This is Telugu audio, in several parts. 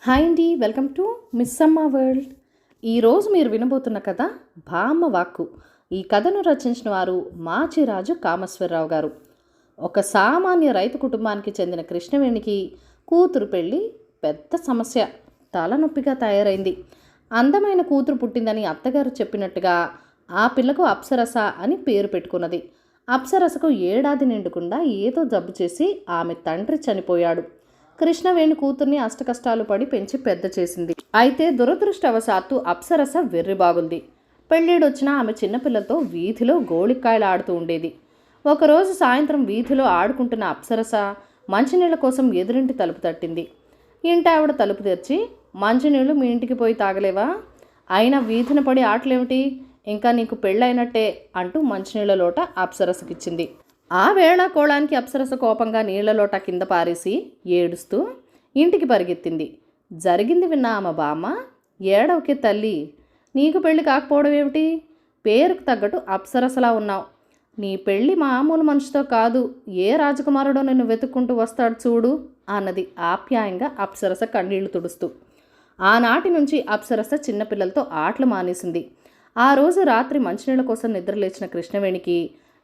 హాయ్ అండి, వెల్కమ్ టు మిస్ అమ్మ వరల్డ్. ఈరోజు మీరు వినబోతున్న కథ బామ్మ వాక్కు. ఈ కథను రచించిన వారు మాచిరాజు కామేశ్వరరావు గారు. ఒక సామాన్య రైతు కుటుంబానికి చెందిన కృష్ణవేణికి కూతురు పెళ్ళి పెద్ద సమస్య, తలనొప్పిగా తయారైంది. అందమైన కూతురు పుట్టిందని అత్తగారు చెప్పినట్టుగా ఆ పిల్లకు అప్సరస అని పేరు పెట్టుకున్నది. అప్సరసకు ఏడాది నిండుకుండా ఏదో జబ్బు చేసి ఆమె తండ్రి చనిపోయాడు. కృష్ణవేణి కూతుర్ని అష్టకష్టాలు పడి పెంచి పెద్ద చేసింది. అయితే దురదృష్టవశాత్తు అప్సరస వెర్రిబాగుంది. పెళ్ళిడొచ్చినా ఆమె చిన్నపిల్లలతో వీధిలో గోళిక్కాయలు ఆడుతూ ఉండేది. ఒకరోజు సాయంత్రం వీధిలో ఆడుకుంటున్న అప్సరస మంచినీళ్ళ కోసం ఎదురింటి తలుపు తట్టింది. ఇంటి ఆవిడ తలుపు తెరిచి, మంచినీళ్ళు మీ ఇంటికి పోయి తాగలేవా? అయినా వీధిన పడి ఆటలేమిటి? ఇంకా నీకు పెళ్ళైనట్టే అంటూ మంచినీళ్ళ లోట అప్సరసకిచ్చింది. ఆ వేళ కోళానికి అప్సరస కోపంగా నీళ్లలోట కింద పారేసి ఏడుస్తూ ఇంటికి పరిగెత్తింది. జరిగింది విన్న ఆమె బామ్మ, ఏడవకే తల్లి, నీకు పెళ్ళి కాకపోవడం ఏమిటి? పేరుకు తగ్గట్టు అప్సరసలా ఉన్నావు. నీ పెళ్ళి మామూలు మనిషితో కాదు, ఏ రాజకుమారుడో నిన్ను వెతుక్కుంటూ వస్తాడు చూడు అన్నది ఆప్యాయంగా అప్సరస కన్నీళ్లు తుడుస్తూ. ఆనాటి నుంచి అప్సరస చిన్నపిల్లలతో ఆటలు మానేసింది. ఆ రోజు రాత్రి మంచినీళ్ళ కోసం నిద్రలేచిన కృష్ణవేణికి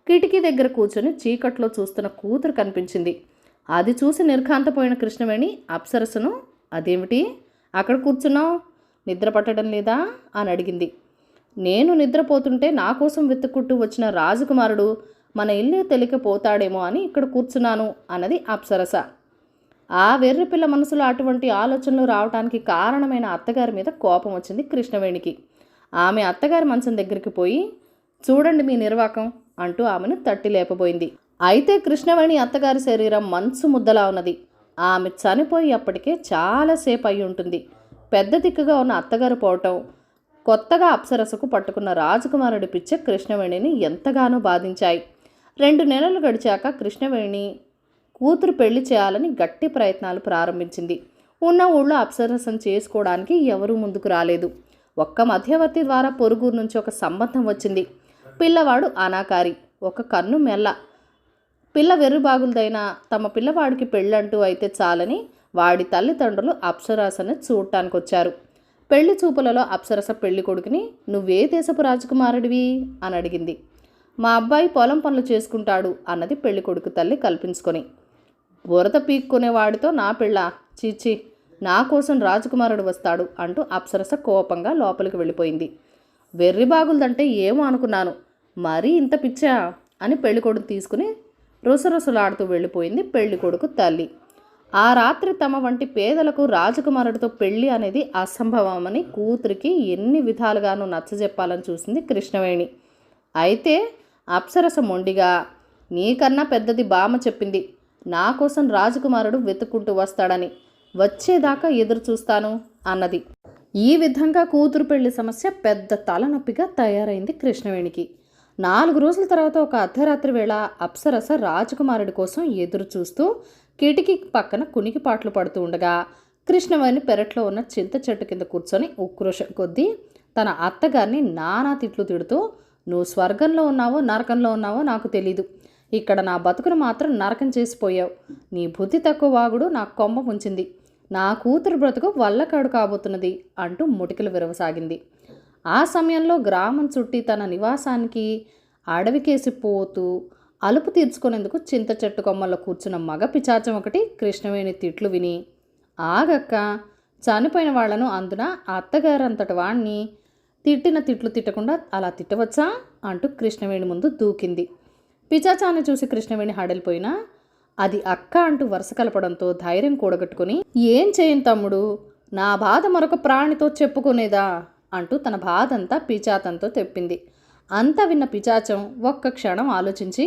కిటికీ దగ్గర కూర్చొని చీకట్లో చూస్తున్న కూతురు కనిపించింది. అది చూసి నిర్ఘాంతపోయిన కృష్ణవేణి అప్సరసను, అదేమిటి అక్కడ కూర్చున్నావు, నిద్ర పట్టడం లేదా అని అడిగింది. నేను నిద్రపోతుంటే నా కోసం వెతుక్కుంటూ వచ్చిన రాజకుమారుడు మన ఇల్లు తెలియకపోతాడేమో అని ఇక్కడ కూర్చున్నాను అన్నది అప్సరస. ఆ వెర్రిపిల్ల మనసులో అటువంటి ఆలోచనలు రావడానికి కారణమైన అత్తగారి మీద కోపం వచ్చింది కృష్ణవేణికి. ఆమె అత్తగారి మంచం దగ్గరికి పోయి, చూడండి మీ నిర్వాకం అంటూ ఆమెను తట్టి లేపబోయింది. అయితే కృష్ణవేణి అత్తగారి శరీరం మంచు ముద్దలా ఉన్నది. ఆమె చనిపోయి అప్పటికే చాలాసేపు అయి ఉంటుంది. పెద్ద దిక్కుగా ఉన్న అత్తగారు పోవటం, కొత్తగా అప్సరసకు పట్టుకున్న రాజకుమారుడి పిచ్చ కృష్ణవేణిని ఎంతగానో బాధించాయి. 2 నెలలు గడిచాక కృష్ణవేణి కూతురు పెళ్లి చేయాలని గట్టి ప్రయత్నాలు ప్రారంభించింది. ఉన్న ఊళ్ళో అప్సరసను చేసుకోవడానికి ఎవరూ ముందుకు రాలేదు. ఒక్క మధ్యవర్తి ద్వారా పొరుగురు నుంచి ఒక సంబంధం వచ్చింది. పిల్లవాడు అనాకారి, ఒక కన్ను మెల్ల. పిల్ల వెర్రిబాగులదైనా తమ పిల్లవాడికి పెళ్ళంటూ అయితే చాలని వాడి తల్లిదండ్రులు అప్సరసను చూడటానికి వచ్చారు. పెళ్లి చూపులలో అప్సరస పెళ్లి కొడుకుని, నువ్వే దేశపు రాజకుమారుడివి అని అడిగింది. మా అబ్బాయి పొలం పనులు చేసుకుంటాడు అన్నది పెళ్లి కొడుకు తల్లి కల్పించుకొని. బురద పీక్కునేవాడితో నా పెళ్ళ, చీచి, నా కోసం రాజకుమారుడు వస్తాడు అంటూ అప్సరస కోపంగా లోపలికి వెళ్ళిపోయింది. వెర్రిబాగులదంటే ఏమో అనుకున్నాను, మరీ ఇంత పిచ్చా అని పెళ్ళికొడుకు తీసుకుని రుసరుసలాడుతూ వెళ్ళిపోయింది పెళ్ళికొడుకు తల్లి. ఆ రాత్రి తమ వంటి పేదలకు రాజకుమారుడితో పెళ్ళి అనేది అసంభవమని కూతురికి ఎన్ని విధాలుగానూ నచ్చజెప్పాలని చూసింది కృష్ణవేణి. అయితే అప్సరస మొండిగా, నీకన్నా పెద్దది బామ్మ చెప్పింది, నా కోసం రాజకుమారుడు వెతుక్కుంటూ వస్తాడని, వచ్చేదాకా ఎదురు చూస్తాను అన్నది. ఈ విధంగా కూతురు పెళ్లి సమస్య పెద్ద తలనొప్పిగా తయారైంది కృష్ణవేణికి. 4 రోజుల తర్వాత ఒక అర్ధరాత్రి వేళ అప్సరస రాజకుమారుడి కోసం ఎదురు చూస్తూ కిటికీ పక్కన కునికిపాట్లు పడుతూ ఉండగా కృష్ణవేణి పెరట్లో ఉన్న చింత చెట్టు కింద కూర్చొని ఉక్రోషం కొద్దీ తన అత్తగారిని నానా తిట్లు తిడుతూ, నువ్వు స్వర్గంలో ఉన్నావో నరకంలో ఉన్నావో నాకు తెలీదు, ఇక్కడ నా బతుకును మాత్రం నరకం చేసిపోయావు, నీ బుద్ధి తక్కువ వాగుడు నాకు కొమ్మ ముంచింది, నా కూతురు బ్రతుకు వల్లకాడు కాబోతున్నది అంటూ ముటికలు విరవసాగింది. ఆ సమయంలో గ్రామం చుట్టి తన నివాసానికి అడవికేసి పోతూ అలుపు తీర్చుకునేందుకు చింత చెట్టు కొమ్మల్లో కూర్చున్న మగ పిచాచం ఒకటి కృష్ణవేణి తిట్లు విని, ఆగక్క, చనిపోయిన వాళ్లను, అందున అత్తగారంతటి వాణ్ణి తిట్టిన తిట్లు తిట్టకుండా అలా తిట్టవచ్చా అంటూ కృష్ణవేణి ముందు దూకింది. పిచాచాన్ని చూసి కృష్ణవేణి హడలిపోయినా అది అక్క అంటూ వరుస కలపడంతో ధైర్యం కూడగట్టుకుని, ఏం చేయను తమ్ముడు, నా బాధ మరొక ప్రాణితో చెప్పుకునేదా అంటూ తన బాధంతా పిచాతంతో తెప్పింది. అంతా విన్న పిచాచం ఒక్క క్షణం ఆలోచించి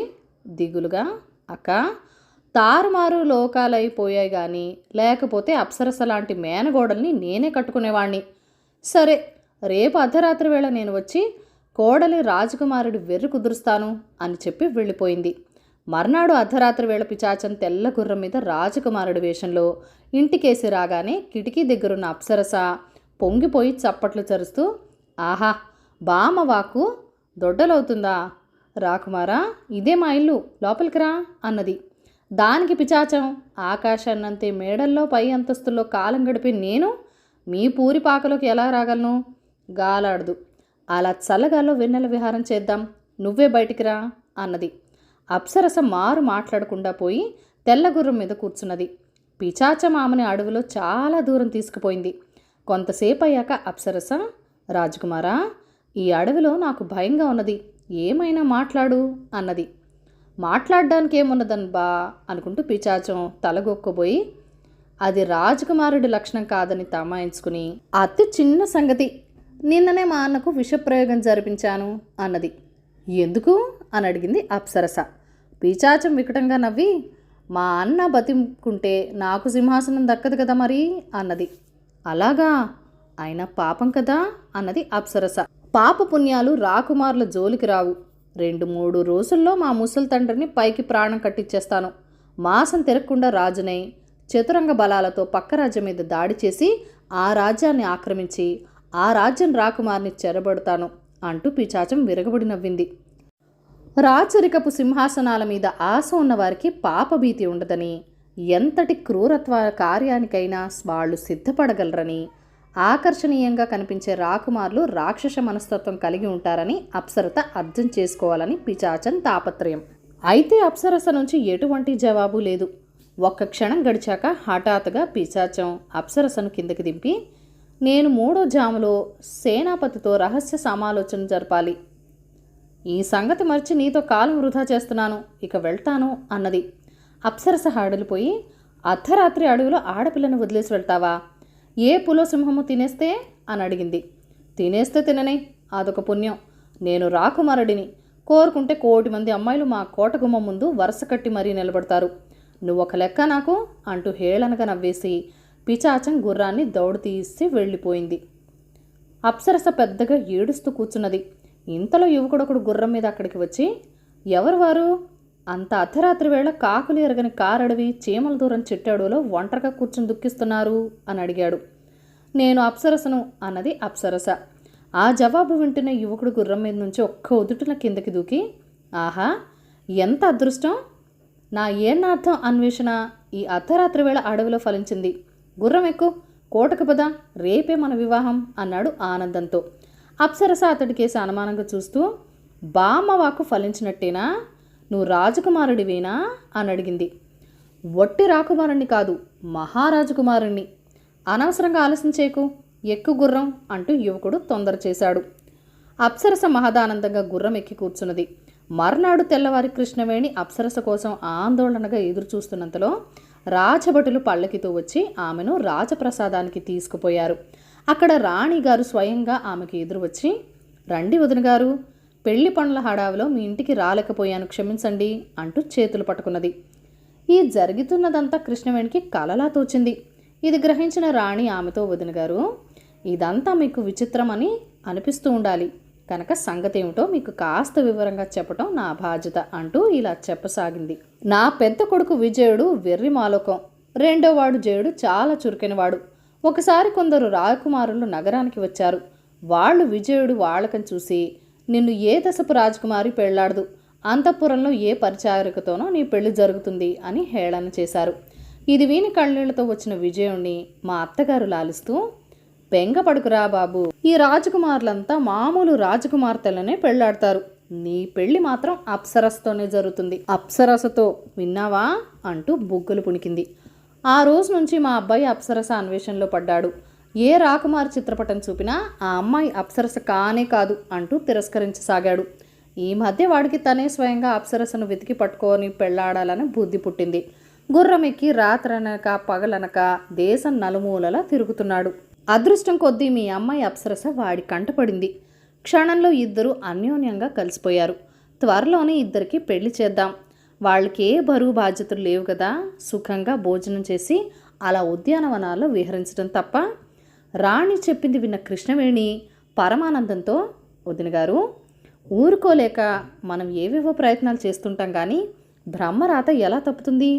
దిగులుగా, అక్క, తారుమారు లోకాలైపోయాయి కానీ లేకపోతే అప్సరస లాంటి మేనగోడల్ని నేనే కట్టుకునేవాణ్ణి. సరే, రేపు అర్ధరాత్రి వేళ నేను వచ్చి కోడలి రాజకుమారుడి వెర్రి కుదురుస్తాను అని చెప్పి వెళ్ళిపోయింది. మర్నాడు అర్ధరాత్రి వేళ పిచాచం తెల్ల గుర్రం మీద రాజకుమారుడి వేషంలో ఇంటికేసి రాగానే కిటికీ దగ్గరున్న అప్సరస పొంగిపోయి చప్పట్లు చరుస్తూ, ఆహా, బామ్మ వాక్కు దొడ్డలవుతుందా? రాకుమారా, ఇదే మా ఇల్లు, లోపలికి రా అన్నది. దానికి పిచాచం, ఆకాశాన్నంతే మేడల్లో పై అంతస్తుల్లో కాలం గడిపి నేను మీ పూరి పాకలోకి ఎలా రాగలను? గాలాడదు. అలా చల్లగాల్లో వెన్నెల విహారం చేద్దాం, నువ్వే బయటికి రా అన్నది. అప్సరస మారు మాట్లాడకుండా పోయి తెల్లగుర్రం మీద కూర్చున్నది. పిచాచం ఆమెని అడవిలో చాలా దూరం తీసుకుపోయింది. కొంతసేపు అయ్యాక అప్సరస, రాజకుమారా, ఈ అడవిలో నాకు భయంగా ఉన్నది, ఏమైనా మాట్లాడు అన్నది. మాట్లాడడానికి ఏమున్నదన్బా అనుకుంటూ పిచాచం తలగొక్కబోయి, అది రాజకుమారుడి లక్షణం కాదని తమాయించుకుని, అతి చిన్న సంగతి, నిన్ననే మా అన్నకు విషప్రయోగం జరిపించాను అన్నది. ఎందుకు అని అడిగింది అప్సరస. పిచాచం వికటంగా నవ్వి, మా అన్న బతికుంటే నాకు సింహాసనం దక్కదు కదా మరి అన్నది. అలాగా, అయినా పాపం కదా అన్నది అప్సరస. పాప పుణ్యాలు రాకుమారుల జోలికి రావు. 2-3 రోజుల్లో మా ముసలి తండ్రిని పైకి ప్రాణం కట్టించేస్తాను. మాసం తిరగకుండా రాజునై చతురంగ బలాలతో పక్క రాజ్యం మీద దాడి చేసి ఆ రాజ్యాన్ని ఆక్రమించి ఆ రాజ్యం రాకుమారిని చెరబడతాను అంటూ పిచాచం విరగబడి నవ్వింది. రాచరికపు సింహాసనాల మీద ఆశ ఉన్నవారికి పాపభీతి ఉండదని, ఎంతటి క్రూరత్వ కార్యానికైనా వాళ్ళు సిద్ధపడగలరని, ఆకర్షణీయంగా కనిపించే రాకుమారులు రాక్షస మనస్తత్వం కలిగి ఉంటారని అప్సరత అర్థం చేసుకోవాలని పిచాచం తాపత్రయం. అయితే అప్సరస నుంచి ఎటువంటి జవాబు లేదు. ఒక్క క్షణం గడిచాక హఠాత్తుగా పిచాచం అప్సరసను కిందకి దింపి, నేను 3వ జాములో సేనాపతితో రహస్య సమాలోచన జరపాలి. ఈ సంగతి మర్చి నీతో కాలం వృధా చేస్తున్నాను, ఇక వెళ్తాను అన్నది. అప్సరస హడలిపోయి, అర్ధరాత్రి అడవిలో ఆడపిల్లను వదిలేసి వెళ్తావా? ఏ పులో సింహము తినేస్తే అని అడిగింది. తినేస్తే తిననే, అదొక పుణ్యం. నేను రాకుమారుడిని, కోరుకుంటే 1,000,000 మంది అమ్మాయిలు మా కోటగుమ్మ ముందు వరుస కట్టి మరీ నిలబడతారు. నువ్వొక లెక్క నాకు అంటూ హేళనగా నవ్వేసి పిచాచం గుర్రాన్ని దౌడు తీసి వెళ్ళిపోయింది. అప్సరస పెద్దగా ఏడుస్తూ కూర్చున్నది. ఇంతలో యువకుడొకడు గుర్రం మీద అక్కడికి వచ్చి, ఎవరు వారు? అంత అర్ధరాత్రి వేళ కాకులు ఎరగని కారడవి చీమల దూరం చెట్టడులో ఒంటరిగా కూర్చుని దుఃఖిస్తున్నారు అని అడిగాడు. నేను అప్సరసను అన్నది అప్సరస. ఆ జవాబు వింటున్న యువకుడు గుర్రం మీద నుంచి ఒక్క ఉదుటున కిందకి దూకి, ఆహా, ఎంత అదృష్టం! నా ఏనార్థం అన్వేషణ ఈ అర్ధరాత్రి వేళ అడవిలో ఫలించింది. గుర్రం ఎక్కు, కోటకు పద, రేపే మన వివాహం అన్నాడు ఆనందంతో. అప్సరస అతడికేసి అనుమానంగా చూస్తూ, బామ్మ వాక్కు ఫలించినట్టేనా? నువ్వు రాజకుమారుడివేనా అని అడిగింది. వట్టి రాకుమారుణ్ణి కాదు, మహారాజకుమారుణ్ణి. అనవసరంగా ఆలస్యం చేయకు, ఎక్కు గుర్రం అంటూ యువకుడు తొందర చేశాడు. అప్సరస మహదానందంగా గుర్రం ఎక్కి కూర్చున్నది. మర్నాడు తెల్లవారి కృష్ణవేణి అప్సరస కోసం ఆందోళనగా ఎదురు చూస్తున్నంతలో రాజభటులు పల్లకితో వచ్చి ఆమెను రాజప్రసాదానికి తీసుకుపోయారు. అక్కడ రాణిగారు స్వయంగా ఆమెకు ఎదురు వచ్చి, రండి వదిన గారు, పెళ్లి పనుల హడావిలో మీ ఇంటికి రాలేకపోయాను, క్షమించండి అంటూ చేతులు పట్టుకున్నది. ఈ జరుగుతున్నదంతా కృష్ణవేణికి కలలా తోచింది. ఇది గ్రహించిన రాణి ఆమెతో, వదిన గారు, ఇదంతా మీకు విచిత్రమని అనిపిస్తూ ఉండాలి కనుక సంగతి ఏమిటో మీకు కాస్త వివరంగా చెప్పటం నా బాధ్యత అంటూ ఇలా చెప్పసాగింది. నా పెద్ద కొడుకు విజయుడు వెర్రి మాలోకం, రెండోవాడు జయుడు చాలా చురుకైనవాడు. ఒకసారి కొందరు రాకుమారులు నగరానికి వచ్చారు. వాళ్ళు విజయుడు వాళ్ళకని చూసి, నిన్ను ఏ దశపు రాజకుమారి పెళ్లాడదు, అంతఃపురంలో ఏ పరిచారికతోనో నీ పెళ్లి జరుగుతుంది అని హేళన చేశారు. ఇది విని కళ్ళీళ్లతో వచ్చిన విజయుణ్ణి మా అత్తగారు లాలిస్తూ, బెంగపడుకురా బాబు, ఈ రాజకుమారులంతా మామూలు రాజకుమార్తెలనే పెళ్లాడతారు, నీ పెళ్లి మాత్రం అప్సరసతోనే జరుగుతుంది, అప్సరసతో, విన్నావా అంటూ బుగ్గలు పుణికింది. ఆ రోజు నుంచి మా అబ్బాయి అప్సరస అన్వేషణలో పడ్డాడు. ఏ రాకుమారి చిత్రపటం చూపినా ఆ అమ్మాయి అప్సరస కానే కాదు అంటూ తిరస్కరించసాగాడు. ఈ మధ్య వాడికి తనే స్వయంగా అప్సరసను వెతికి పట్టుకొని పెళ్లాడాలని బుద్ధి పుట్టింది. గుర్రం ఎక్కి రాత్రనక పగలనక దేశం నలుమూలలా తిరుగుతున్నాడు. అదృష్టం కొద్దీ మీ అమ్మాయి అప్సరస వాడి కంటపడింది. క్షణంలో ఇద్దరు అన్యోన్యంగా కలిసిపోయారు. త్వరలోనే ఇద్దరికి పెళ్లి చేద్దాం, వాళ్ళకి ఏ బరువు బాధ్యతలు లేవు కదా, సుఖంగా భోజనం చేసి అలా ఉద్యానవనాల్లో విహరించడం తప్ప. రాణి చెప్పింది విన్న కృష్ణవేణి పరమానందంతో, వదిన గారు, ఊరుకోలేక మనం ఏవేవో ప్రయత్నాలు చేస్తుంటాం కానీ బ్రహ్మరాత ఎలా తప్పుతుంది?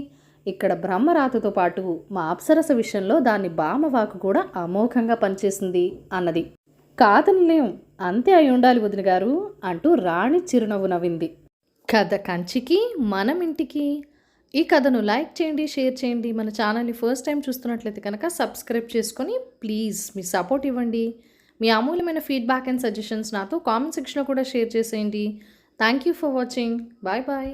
ఇక్కడ బ్రహ్మరాతతో పాటు మా అప్సరస విషయంలో దాని బామవాకు కూడా అమోఘంగా పనిచేసింది అన్నది. కాదనిలేం, అంతే అయి ఉండాలి వదిన గారు అంటూ రాణి చిరునవ్వు నవ్వింది. కథ కంచికి మనం ఇంటికి. ఈ కథను లైక్ చేయండి, షేర్ చేయండి. మన ఛానల్ని ఫస్ట్ టైం చూస్తున్నట్లయితే కనుక సబ్స్క్రైబ్ చేసుకొని ప్లీజ్ మీ సపోర్ట్ ఇవ్వండి. మీ అమూల్యమైన ఫీడ్బ్యాక్ అండ్ సజెషన్స్ నాతో కామెంట్ సెక్షన్లో కూడా షేర్ చేసేయండి. Thank you for watching. Bye bye.